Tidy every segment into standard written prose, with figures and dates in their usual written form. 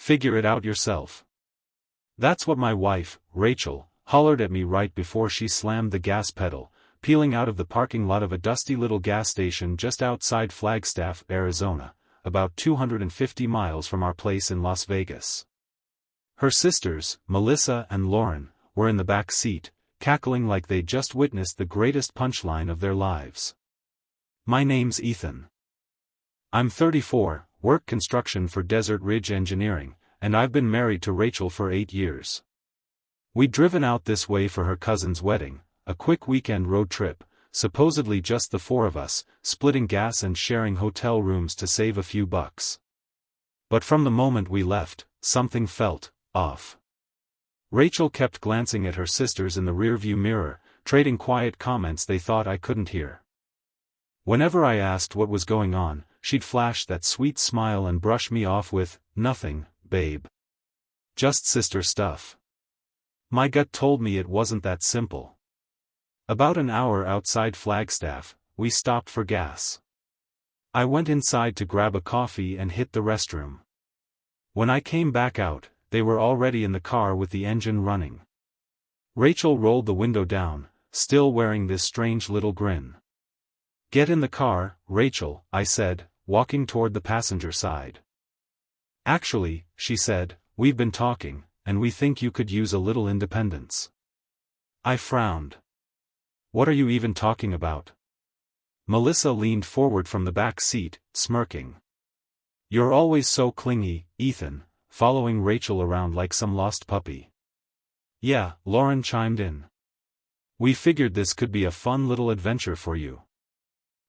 Figure it out yourself. That's what my wife, Rachel, hollered at me right before she slammed the gas pedal, peeling out of the parking lot of a dusty little gas station just outside Flagstaff, Arizona, about 250 miles from our place in Las Vegas. Her sisters, Melissa and Lauren, were in the back seat, cackling like they'd just witnessed the greatest punchline of their lives. My name's Ethan. I'm 34, work construction for Desert Ridge Engineering, and I've been married to Rachel for 8 years. We'd driven out this way for her cousin's wedding, a quick weekend road trip, supposedly just the four of us, splitting gas and sharing hotel rooms to save a few bucks. But from the moment we left, something felt off. Rachel kept glancing at her sisters in the rearview mirror, trading quiet comments they thought I couldn't hear. Whenever I asked what was going on, she'd flash that sweet smile and brush me off with, "Nothing, babe. Just sister stuff." My gut told me it wasn't that simple. About an hour outside Flagstaff, we stopped for gas. I went inside to grab a coffee and hit the restroom. When I came back out, they were already in the car with the engine running. Rachel rolled the window down, still wearing this strange little grin. "Get in the car, Rachel," I said, walking toward the passenger side. "Actually," she said, "we've been talking, and we think you could use a little independence." I frowned. "What are you even talking about?" Melissa leaned forward from the back seat, smirking. "You're always so clingy, Ethan," following Rachel around like some lost puppy. "Yeah," Lauren chimed in. "We figured this could be a fun little adventure for you.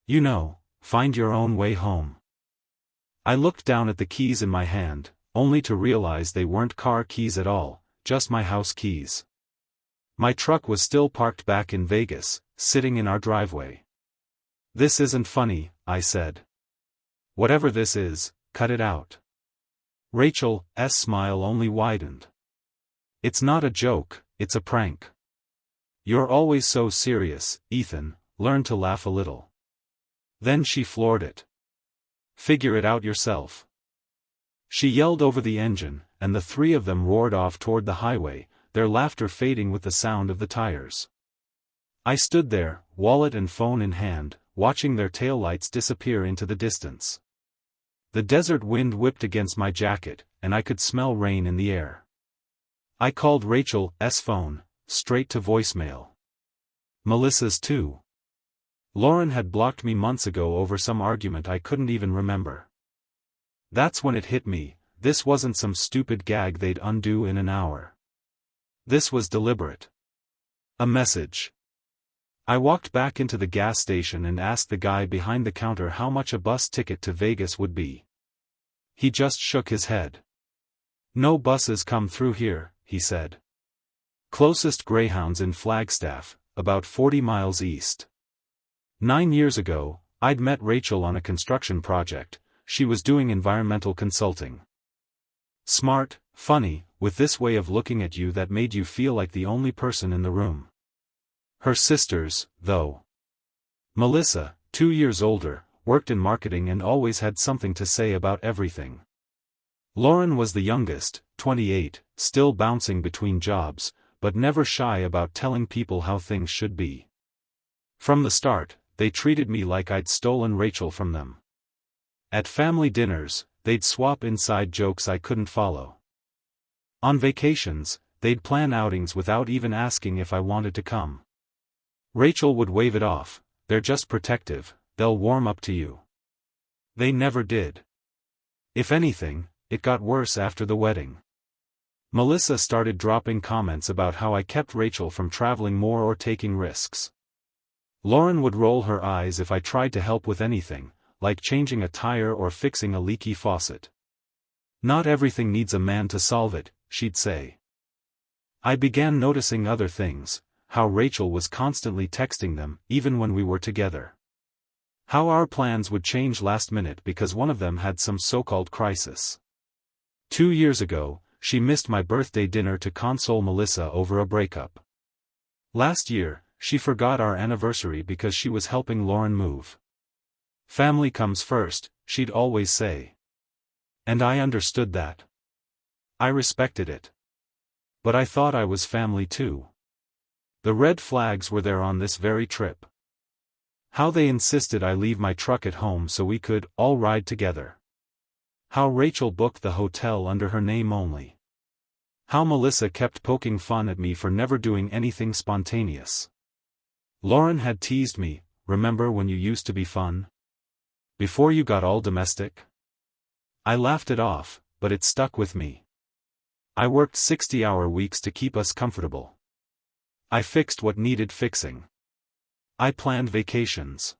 You know, find your own way home." I looked down at the keys in my hand, only to realize they weren't car keys at all, just my house keys. My truck was still parked back in Vegas, sitting in our driveway. "This isn't funny," I said. "Whatever this is, cut it out." Rachel's smile only widened. "It's not a joke, it's a prank. You're always so serious, Ethan, learn to laugh a little." Then she floored it. "Figure it out yourself." She yelled over the engine, and the three of them roared off toward the highway, their laughter fading with the sound of the tires. I stood there, wallet and phone in hand, watching their taillights disappear into the distance. The desert wind whipped against my jacket, and I could smell rain in the air. I called Rachel's phone, straight to voicemail. Melissa's too. Lauren had blocked me months ago over some argument I couldn't even remember. That's when it hit me, this wasn't some stupid gag they'd undo in an hour. This was deliberate. A message. I walked back into the gas station and asked the guy behind the counter how much a bus ticket to Vegas would be. He just shook his head. "No buses come through here," he said. "Closest Greyhound's in Flagstaff, about 40 miles east." 9 years ago, I'd met Rachel on a construction project. She was doing environmental consulting. Smart, funny, with this way of looking at you that made you feel like the only person in the room. Her sisters, though. Melissa, 2 years older, worked in marketing and always had something to say about everything. Lauren was the youngest, 28, still bouncing between jobs, but never shy about telling people how things should be. From the start, they treated me like I'd stolen Rachel from them. At family dinners, they'd swap inside jokes I couldn't follow. On vacations, they'd plan outings without even asking if I wanted to come. Rachel would wave it off, "They're just protective, they'll warm up to you." They never did. If anything, it got worse after the wedding. Melissa started dropping comments about how I kept Rachel from traveling more or taking risks. Lauren would roll her eyes if I tried to help with anything, like changing a tire or fixing a leaky faucet. "Not everything needs a man to solve it," she'd say. I began noticing other things, how Rachel was constantly texting them, even when we were together. How our plans would change last minute because one of them had some so-called crisis. 2 years ago, she missed my birthday dinner to console Melissa over a breakup. Last year, she forgot our anniversary because she was helping Lauren move. "Family comes first," she'd always say. And I understood that. I respected it. But I thought I was family too. The red flags were there on this very trip. How they insisted I leave my truck at home so we could all ride together. How Rachel booked the hotel under her name only. How Melissa kept poking fun at me for never doing anything spontaneous. Lauren had teased me, remember when you used to be fun? Before you got all domestic? I laughed it off, but it stuck with me. I worked 60-hour weeks to keep us comfortable. I fixed what needed fixing. I planned vacations.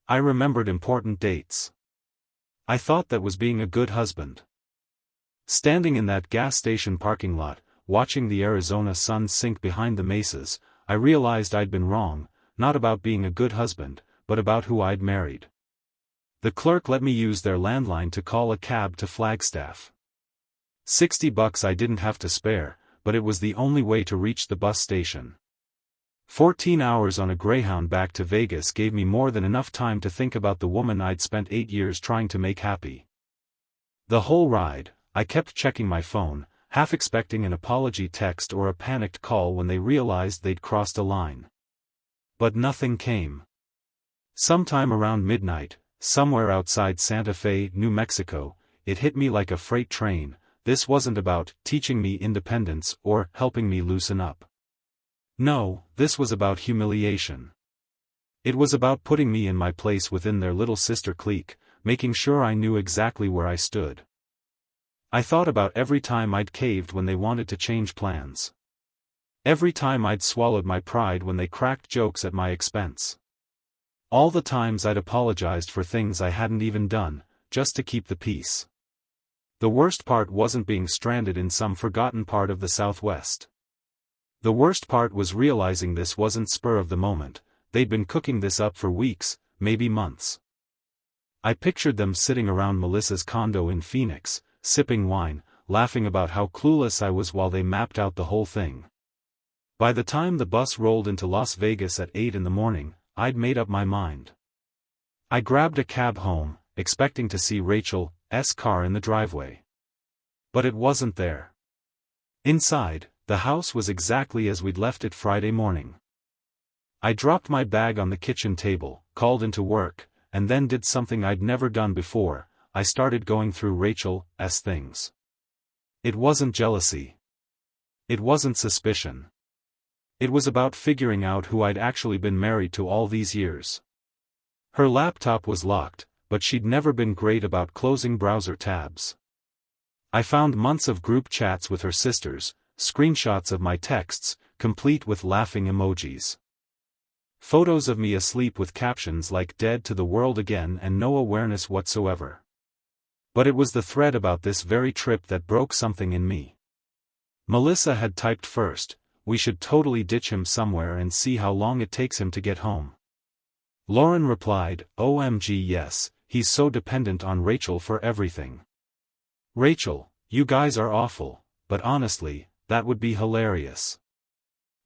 I remembered important dates. I thought that was being a good husband. Standing in that gas station parking lot, watching the Arizona sun sink behind the mesas, I realized I'd been wrong, not about being a good husband, but about who I'd married. The clerk let me use their landline to call a cab to Flagstaff. $60 I didn't have to spare, but it was the only way to reach the bus station. 14 hours on a Greyhound back to Vegas gave me more than enough time to think about the woman I'd spent 8 years trying to make happy. The whole ride, I kept checking my phone, half expecting an apology text or a panicked call when they realized they'd crossed a line. But nothing came. Sometime around midnight, somewhere outside Santa Fe, New Mexico, it hit me like a freight train. This wasn't about teaching me independence or helping me loosen up. No, this was about humiliation. It was about putting me in my place within their little sister clique, making sure I knew exactly where I stood. I thought about every time I'd caved when they wanted to change plans. Every time I'd swallowed my pride when they cracked jokes at my expense. All the times I'd apologized for things I hadn't even done, just to keep the peace. The worst part wasn't being stranded in some forgotten part of the Southwest. The worst part was realizing this wasn't spur of the moment, they'd been cooking this up for weeks, maybe months. I pictured them sitting around Melissa's condo in Phoenix, sipping wine, laughing about how clueless I was while they mapped out the whole thing. By the time the bus rolled into Las Vegas at 8 in the morning, I'd made up my mind. I grabbed a cab home, expecting to see Rachel's car in the driveway. But it wasn't there. Inside, the house was exactly as we'd left it Friday morning. I dropped my bag on the kitchen table, called into work, and then did something I'd never done before. I started going through Rachel's things. It wasn't jealousy. It wasn't suspicion. It was about figuring out who I'd actually been married to all these years. Her laptop was locked, but she'd never been great about closing browser tabs. I found months of group chats with her sisters, screenshots of my texts, complete with laughing emojis. Photos of me asleep with captions like "dead to the world again" and no awareness whatsoever. But it was the thread about this very trip that broke something in me. Melissa had typed first, "We should totally ditch him somewhere and see how long it takes him to get home." Lauren replied, "OMG yes, he's so dependent on Rachel for everything." Rachel, you guys are awful, but honestly, that would be hilarious.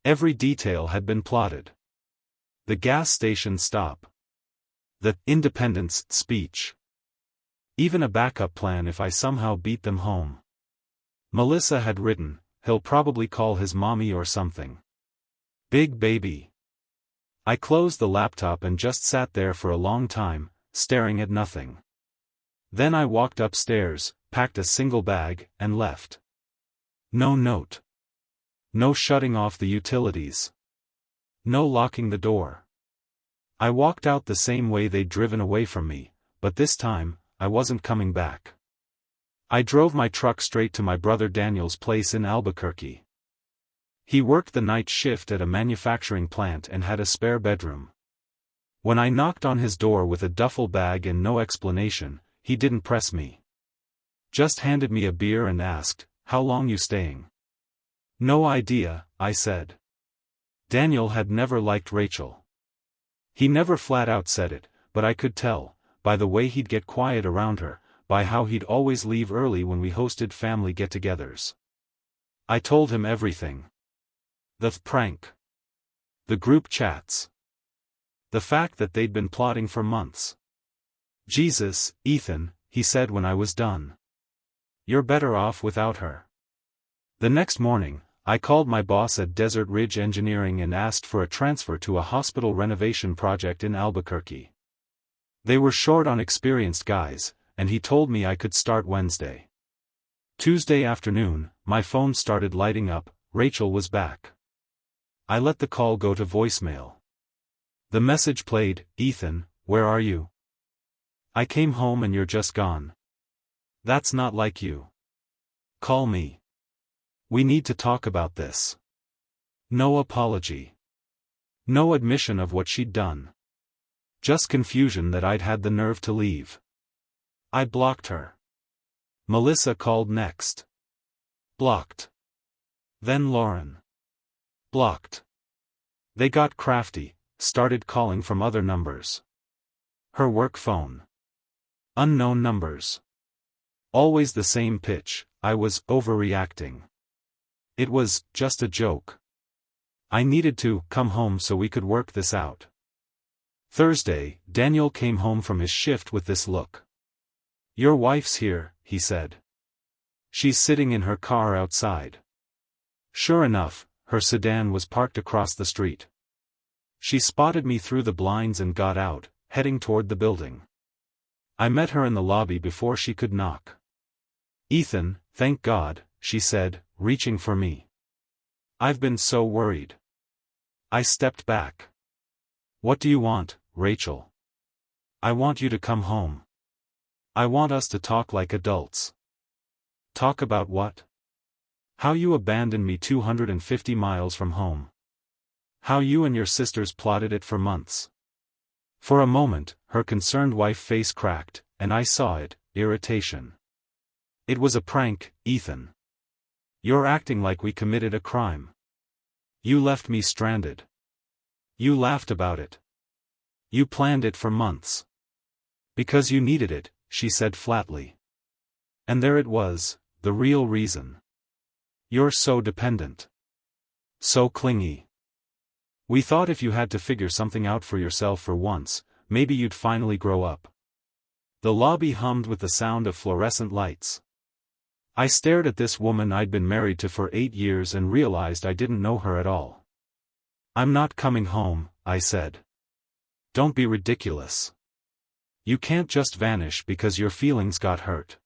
Every detail had been plotted. The gas station stop. The independence speech. Even a backup plan if I somehow beat them home. Melissa had written, "He'll probably call his mommy or something. Big baby." I closed the laptop and just sat there for a long time, staring at nothing. Then I walked upstairs, packed a single bag, and left. No note. No shutting off the utilities. No locking the door. I walked out the same way they'd driven away from me, but this time, I wasn't coming back. I drove my truck straight to my brother Daniel's place in Albuquerque. He worked the night shift at a manufacturing plant and had a spare bedroom. When I knocked on his door with a duffel bag and no explanation, he didn't press me. Just handed me a beer and asked, "How long you staying?" "No idea," I said. Daniel had never liked Rachel. He never flat out said it, but I could tell, by the way he'd get quiet around her, by how he'd always leave early when we hosted family get-togethers. I told him everything. The prank. The group chats. The fact that they'd been plotting for months. "Jesus, Ethan," he said when I was done. You're better off without her. The next morning, I called my boss at Desert Ridge Engineering and asked for a transfer to a hospital renovation project in Albuquerque. They were short on experienced guys, and he told me I could start Wednesday. Tuesday afternoon, my phone started lighting up. Rachel was back. I let the call go to voicemail. The message played, "Ethan, where are you? I came home and you're just gone. That's not like you. Call me. We need to talk about this." No apology. No admission of what she'd done. Just confusion that I'd had the nerve to leave. I blocked her. Melissa called next. Blocked. Then Lauren. Blocked. They got crafty, started calling from other numbers. Her work phone. Unknown numbers. Always the same pitch. I was overreacting. It was just a joke. I needed to come home so we could work this out. Thursday, Daniel came home from his shift with this look. "Your wife's here," he said. "She's sitting in her car outside." Sure enough, her sedan was parked across the street. She spotted me through the blinds and got out, heading toward the building. I met her in the lobby before she could knock. "Ethan, thank God," she said, reaching for me. "I've been so worried." I stepped back. "What do you want, Rachel?" "I want you to come home. I want us to talk like adults." "Talk about what?" "How you abandoned me 250 miles from home. How you and your sisters plotted it for months." For a moment, her concerned wife face cracked, and I saw it, irritation. "It was a prank, Ethan. You're acting like we committed a crime. You left me stranded. You laughed about it. You planned it for months. Because you needed it," she said flatly. "And there it was, the real reason. You're so dependent. So clingy. We thought if you had to figure something out for yourself for once, maybe you'd finally grow up." The lobby hummed with the sound of fluorescent lights. I stared at this woman I'd been married to for 8 years and realized I didn't know her at all. "I'm not coming home," I said. "Don't be ridiculous. You can't just vanish because your feelings got hurt.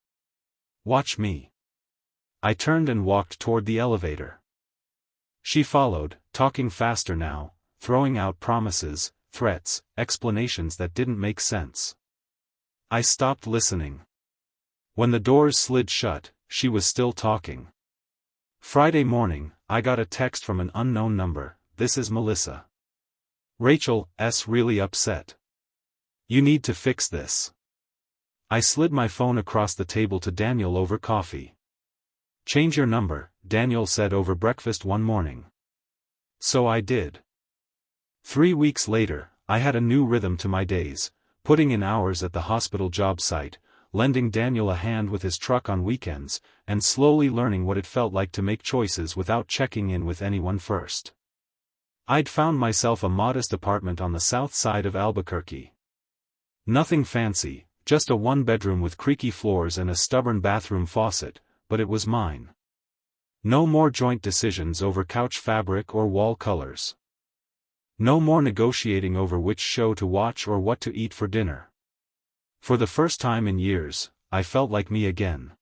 Watch me." I turned and walked toward the elevator. She followed, talking faster now, throwing out promises, threats, explanations that didn't make sense. I stopped listening. When the doors slid shut, she was still talking. Friday morning, I got a text from an unknown number. "This is Melissa. Rachel's really upset. You need to fix this." I slid my phone across the table to Daniel over coffee. "Change your number," Daniel said over breakfast one morning. So I did. 3 weeks later, I had a new rhythm to my days, putting in hours at the hospital job site, lending Daniel a hand with his truck on weekends, and slowly learning what it felt like to make choices without checking in with anyone first. I'd found myself a modest apartment on the south side of Albuquerque. Nothing fancy, just a one-bedroom with creaky floors and a stubborn bathroom faucet, but it was mine. No more joint decisions over couch fabric or wall colors. No more negotiating over which show to watch or what to eat for dinner. For the first time in years, I felt like me again.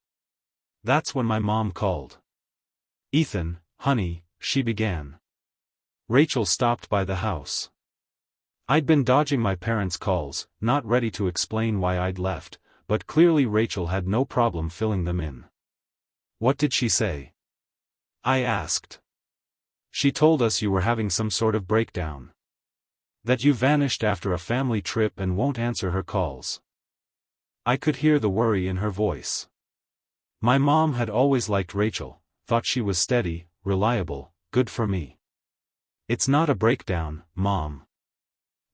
That's when my mom called. "Ethan, honey," she began. Rachel stopped by the house. I'd been dodging my parents' calls, not ready to explain why I'd left, but clearly Rachel had no problem filling them in. "What did she say?" I asked. "She told us you were having some sort of breakdown. That you vanished after a family trip and won't answer her calls." I could hear the worry in her voice. My mom had always liked Rachel, thought she was steady, reliable, good for me. "It's not a breakdown, Mom.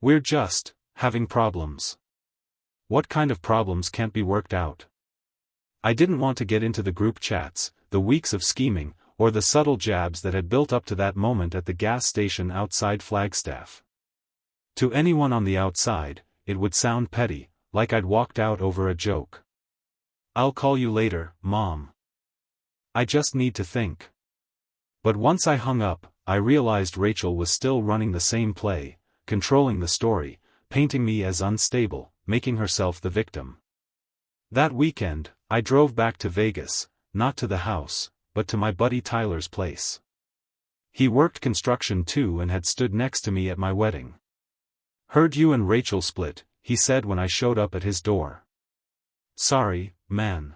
We're just having problems." "What kind of problems can't be worked out?" I didn't want to get into the group chats, the weeks of scheming, or the subtle jabs that had built up to that moment at the gas station outside Flagstaff. To anyone on the outside, it would sound petty, like I'd walked out over a joke. "I'll call you later, Mom." I just need to think. But once I hung up, I realized Rachel was still running the same play, controlling the story, painting me as unstable, making herself the victim. That weekend, I drove back to Vegas, not to the house, but to my buddy Tyler's place. He worked construction too and had stood next to me at my wedding. "Heard you and Rachel split," he said when I showed up at his door. "Sorry, man.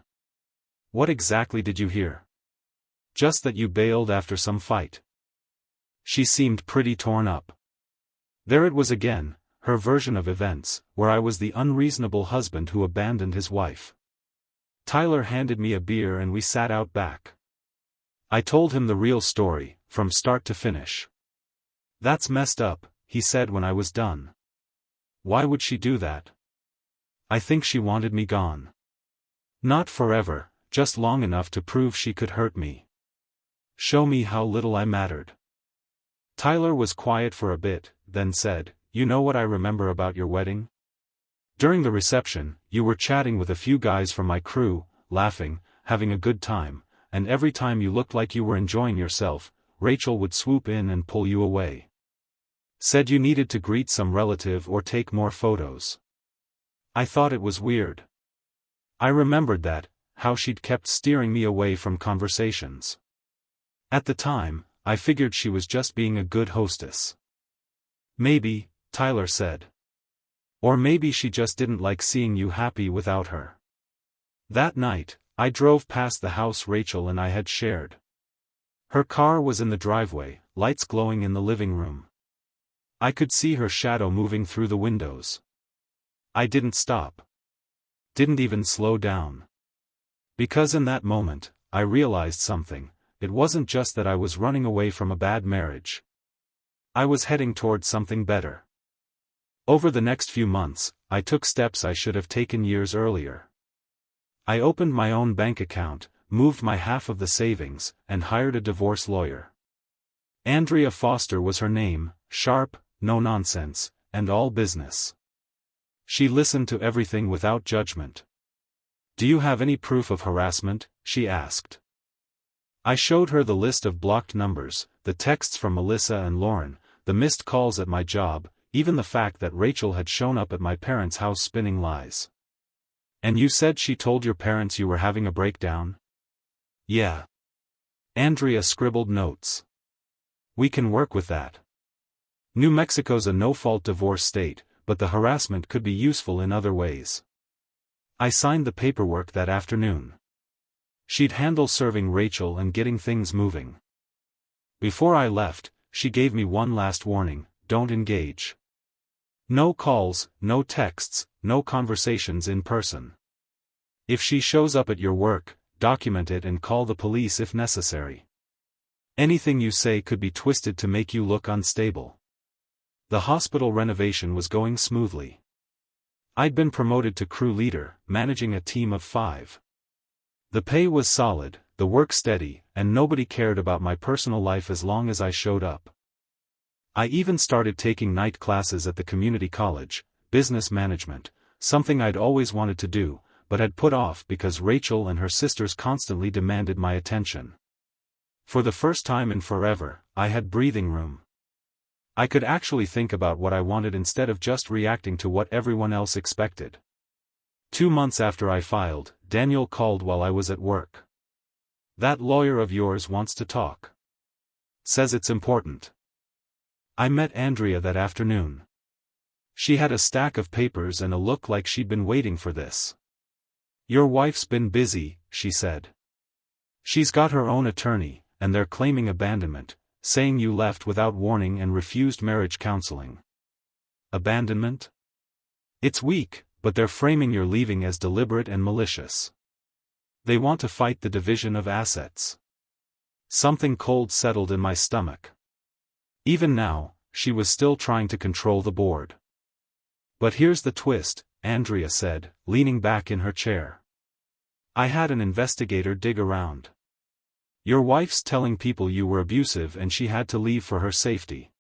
What exactly did you hear?" "Just that you bailed after some fight." She seemed pretty torn up. There it was again, her version of events, where I was the unreasonable husband who abandoned his wife. Tyler handed me a beer and we sat out back. I told him the real story, from start to finish. "That's messed up," he said when I was done. "Why would she do that?" "I think she wanted me gone. Not forever, just long enough to prove she could hurt me. Show me how little I mattered." Tyler was quiet for a bit, then said, "You know what I remember about your wedding? During the reception, you were chatting with a few guys from my crew, laughing, having a good time, and every time you looked like you were enjoying yourself, Rachel would swoop in and pull you away. Said you needed to greet some relative or take more photos. I thought it was weird. I remembered that, how she'd kept steering me away from conversations. At the time, I figured she was just being a good hostess." "Maybe," Tyler said. "Or maybe she just didn't like seeing you happy without her." That night, I drove past the house Rachel and I had shared. Her car was in the driveway, lights glowing in the living room. I could see her shadow moving through the windows. I didn't stop. Didn't even slow down. Because in that moment, I realized something. It wasn't just that I was running away from a bad marriage. I was heading towards something better. Over the next few months, I took steps I should have taken years earlier. I opened my own bank account, moved my half of the savings, and hired a divorce lawyer. Andrea Foster was her name, sharp, no nonsense, and all business. She listened to everything without judgment. "Do you have any proof of harassment?" she asked. I showed her the list of blocked numbers, the texts from Melissa and Lauren, the missed calls at my job, even the fact that Rachel had shown up at my parents' house spinning lies. "And you said she told your parents you were having a breakdown?" "Yeah." Andrea scribbled notes. "We can work with that. New Mexico's a no-fault divorce state, but the harassment could be useful in other ways." I signed the paperwork that afternoon. She'd handle serving Rachel and getting things moving. Before I left, she gave me one last warning: don't engage. No calls, no texts, no conversations in person. If she shows up at your work, document it and call the police if necessary. Anything you say could be twisted to make you look unstable. The hospital renovation was going smoothly. I'd been promoted to crew leader, managing a team of 5. The pay was solid, the work steady, and nobody cared about my personal life as long as I showed up. I even started taking night classes at the community college, business management, something I'd always wanted to do, but had put off because Rachel and her sisters constantly demanded my attention. For the first time in forever, I had breathing room. I could actually think about what I wanted instead of just reacting to what everyone else expected. 2 months after I filed, Daniel called while I was at work. "That lawyer of yours wants to talk. Says it's important." I met Andrea that afternoon. She had a stack of papers and a look like she'd been waiting for this. "Your wife's been busy," she said. "She's got her own attorney, and they're claiming abandonment, saying you left without warning and refused marriage counseling." Abandonment? It's weak, but they're framing your leaving as deliberate and malicious. They want to fight the division of assets. Something cold settled in my stomach. Even now, she was still trying to control the board. "But here's the twist," Andrea said, leaning back in her chair. "I had an investigator dig around. Your wife's telling people you were abusive and she had to leave for her safety."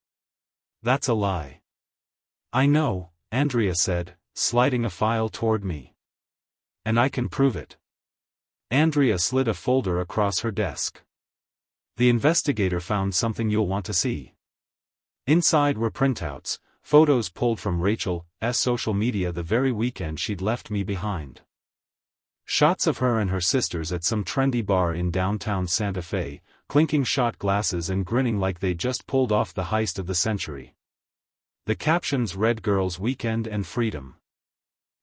"That's a lie." "I know," Andrea said, sliding a file toward me. "And I can prove it. Andrea slid a folder across her desk. The investigator found something you'll want to see. Inside were printouts, photos pulled from Rachel's social media the very weekend she'd left me behind. Shots of her and her sisters at some trendy bar in downtown Santa Fe, clinking shot glasses and grinning like they'd just pulled off the heist of the century. The captions read "Girls' Weekend and Freedom."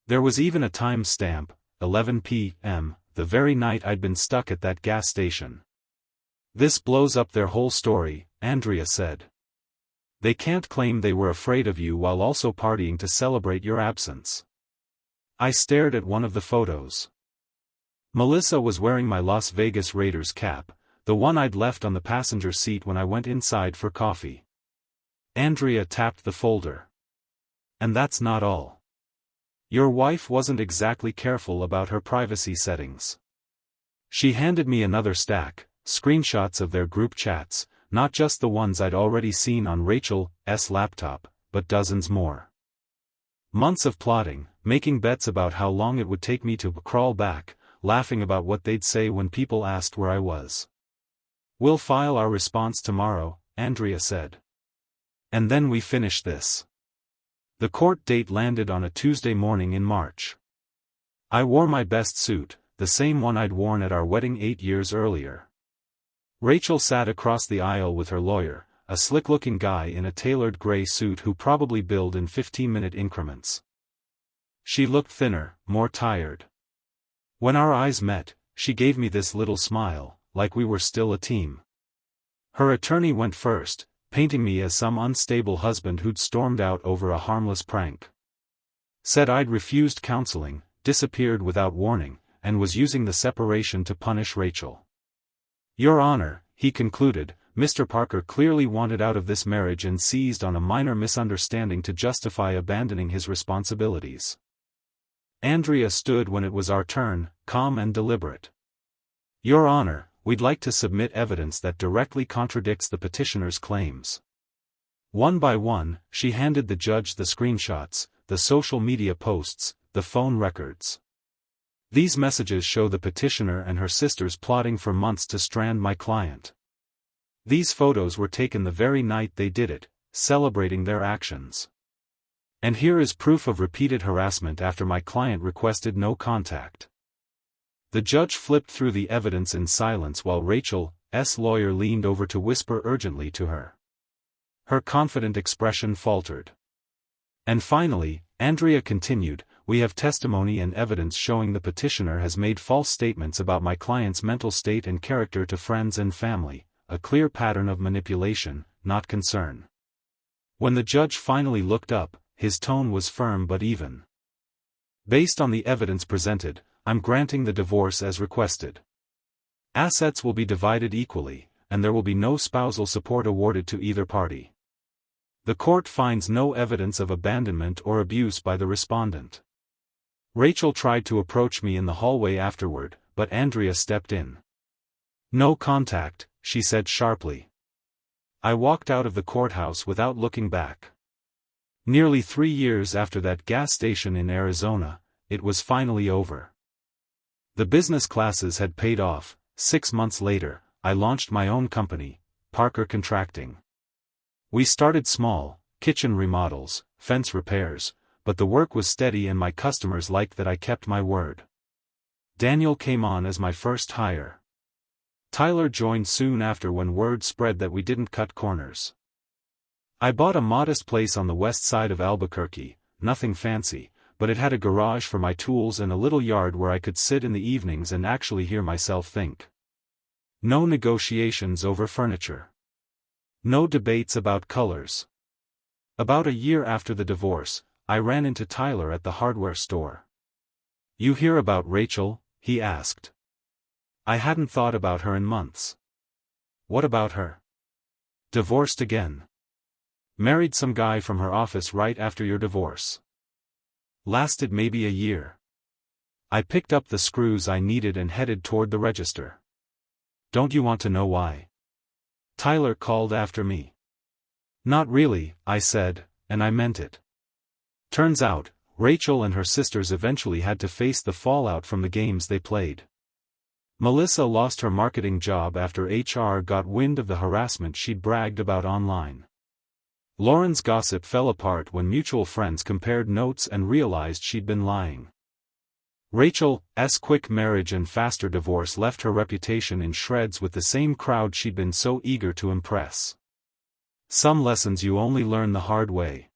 There was even a time stamp, 11 p.m., the very night I'd been stuck at that gas station. "This blows up their whole story," Andrea said. "They can't claim they were afraid of you while also partying to celebrate your absence." I stared at one of the photos. Melissa was wearing my Las Vegas Raiders cap, the one I'd left on the passenger seat when I went inside for coffee. Andrea tapped the folder. "And that's not all. Your wife wasn't exactly careful about her privacy settings." She handed me another stack, screenshots of their group chats, not just the ones I'd already seen on Rachel's laptop, but dozens more. Months of plotting, making bets about how long it would take me to crawl back, laughing about what they'd say when people asked where I was. "We'll file our response tomorrow," Andrea said. "And then we finish this." The court date landed on a Tuesday morning in March. I wore my best suit, the same one I'd worn at our wedding 8 years earlier. Rachel sat across the aisle with her lawyer, a slick-looking guy in a tailored gray suit who probably billed in 15-minute increments. She looked thinner, more tired. When our eyes met, she gave me this little smile, like we were still a team. Her attorney went first, painting me as some unstable husband who'd stormed out over a harmless prank. Said I'd refused counseling, disappeared without warning, and was using the separation to punish Rachel. "Your Honor," he concluded, "Mr. Parker clearly wanted out of this marriage and seized on a minor misunderstanding to justify abandoning his responsibilities." Andrea stood when it was our turn, calm and deliberate. "Your Honor, we'd like to submit evidence that directly contradicts the petitioner's claims." One by one, she handed the judge the screenshots, the social media posts, the phone records. "These messages show the petitioner and her sisters plotting for months to strand my client. These photos were taken the very night they did it, celebrating their actions. And here is proof of repeated harassment after my client requested no contact." The judge flipped through the evidence in silence while Rachel's lawyer leaned over to whisper urgently to her. Her confident expression faltered. "And finally," Andrea continued, "we have testimony and evidence showing the petitioner has made false statements about my client's mental state and character to friends and family, a clear pattern of manipulation, not concern." When the judge finally looked up, his tone was firm but even. "Based on the evidence presented, I'm granting the divorce as requested. Assets will be divided equally, and there will be no spousal support awarded to either party. The court finds no evidence of abandonment or abuse by the respondent." Rachel tried to approach me in the hallway afterward, but Andrea stepped in. "No contact," she said sharply. I walked out of the courthouse without looking back. Nearly 3 years after that gas station in Arizona, it was finally over. The business classes had paid off. 6 months later, I launched my own company, Parker Contracting. We started small, kitchen remodels, fence repairs, but the work was steady and my customers liked that I kept my word. Daniel came on as my first hire. Tyler joined soon after when word spread that we didn't cut corners. I bought a modest place on the west side of Albuquerque, nothing fancy, but it had a garage for my tools and a little yard where I could sit in the evenings and actually hear myself think. No negotiations over furniture. No debates about colors. About a year after the divorce, I ran into Tyler at the hardware store. "You hear about Rachel?" he asked. I hadn't thought about her in months. "What about her?" "Divorced again. Married some guy from her office right after your divorce. Lasted maybe a year." I picked up the screws I needed and headed toward the register. "Don't you want to know why?" Tyler called after me. "Not really," I said, and I meant it. Turns out, Rachel and her sisters eventually had to face the fallout from the games they played. Melissa lost her marketing job after HR got wind of the harassment she'd bragged about online. Lauren's gossip fell apart when mutual friends compared notes and realized she'd been lying. Rachel's quick marriage and faster divorce left her reputation in shreds with the same crowd she'd been so eager to impress. Some lessons you only learn the hard way.